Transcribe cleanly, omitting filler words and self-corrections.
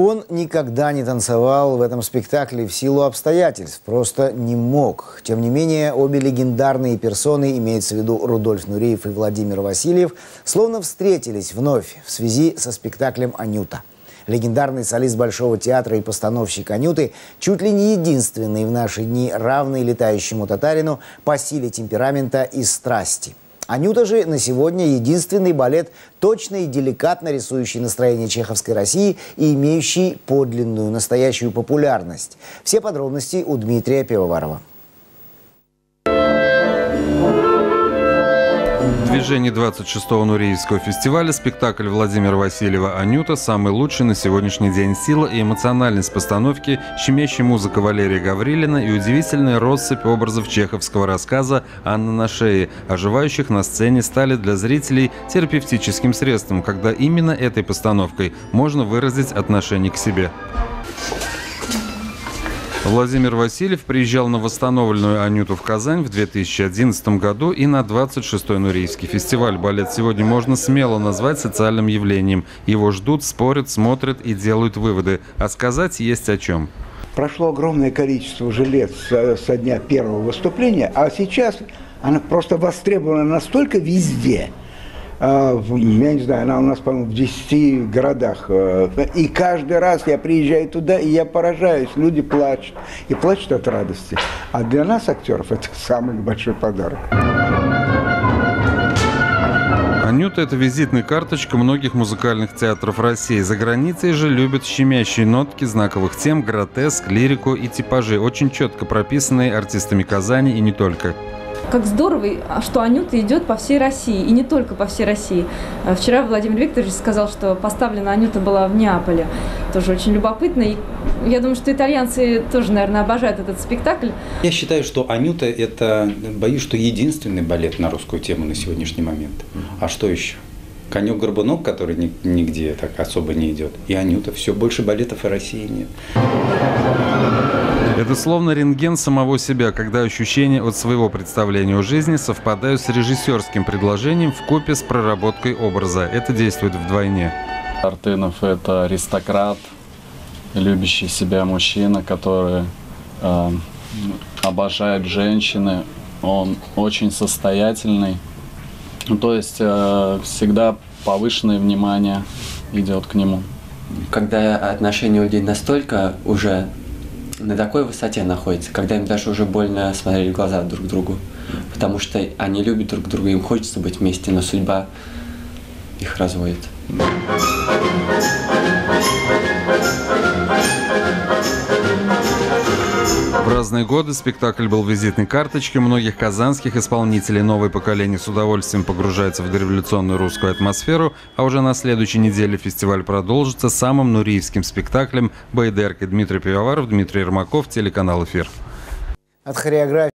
Он никогда не танцевал в этом спектакле в силу обстоятельств, просто не мог. Тем не менее, обе легендарные персоны, имеется в виду Рудольф Нуреев и Владимир Васильев, словно встретились вновь в связи со спектаклем «Анюта». Легендарный солист Большого театра и постановщик «Анюты» чуть ли не единственный в наши дни равный летающему татарину по силе темперамента и страсти. «Анюта» же на сегодня единственный балет, точно и деликатно рисующий настроение чеховской России и имеющий подлинную, настоящую популярность. Все подробности у Дмитрия Пивоварова. В движении 26-го Нуреевского фестиваля спектакль Владимира Васильева «Анюта» самый лучший на сегодняшний день. Сила и эмоциональность постановки, щемящая музыка Валерия Гаврилина и удивительная россыпь образов чеховского рассказа «Анна на шее», оживающих на сцене, стали для зрителей терапевтическим средством, когда именно этой постановкой можно выразить отношение к себе. Владимир Васильев приезжал на восстановленную «Анюту» в Казань в 2011 году и на 26-й Нуреевский фестиваль. Балет сегодня можно смело назвать социальным явлением. Его ждут, спорят, смотрят и делают выводы. А сказать есть о чем. Прошло огромное количество уже лет со дня первого выступления, а сейчас она просто востребована настолько везде. Я не знаю, она у нас, по-моему, в 10 городах. И каждый раз я приезжаю туда, и я поражаюсь. Люди плачут. И плачут от радости. А для нас, актеров, это самый большой подарок. «Анюта» — это визитная карточка многих музыкальных театров России. За границей же любят щемящие нотки знаковых тем, гротеск, лирику и типажи, очень четко прописанные артистами Казани и не только. Как здорово, что «Анюта» идет по всей России, и не только по всей России. Вчера Владимир Викторович сказал, что поставлена «Анюта» была в Неаполе. Тоже очень любопытно. И я думаю, что итальянцы тоже, наверное, обожают этот спектакль. Я считаю, что «Анюта» – это, боюсь, что единственный балет на русскую тему на сегодняшний момент. А что еще? «Конек-горбунок», который нигде так особо не идет. И «Анюта». Все, больше балетов в России нет. Это словно рентген самого себя, когда ощущения от своего представления о жизни совпадают с режиссерским предложением вкупе с проработкой образа. Это действует вдвойне. Артынов – это аристократ, любящий себя мужчина, который обожает женщины. Он очень состоятельный. То есть всегда повышенное внимание идет к нему. Когда отношения у людей настолько уже на такой высоте находятся, когда им даже уже больно смотреть в глаза друг другу, потому что они любят друг друга, им хочется быть вместе, но судьба их разводит. В разные годы спектакль был визитной карточкой многих казанских исполнителей. Новое поколение с удовольствием погружается в дореволюционную русскую атмосферу, а уже на следующей неделе фестиваль продолжится самым нуреевским спектаклем «Байдаркой». Дмитрий Пивоваров, Дмитрий Ермаков, телеканал «Эфир». От хореографии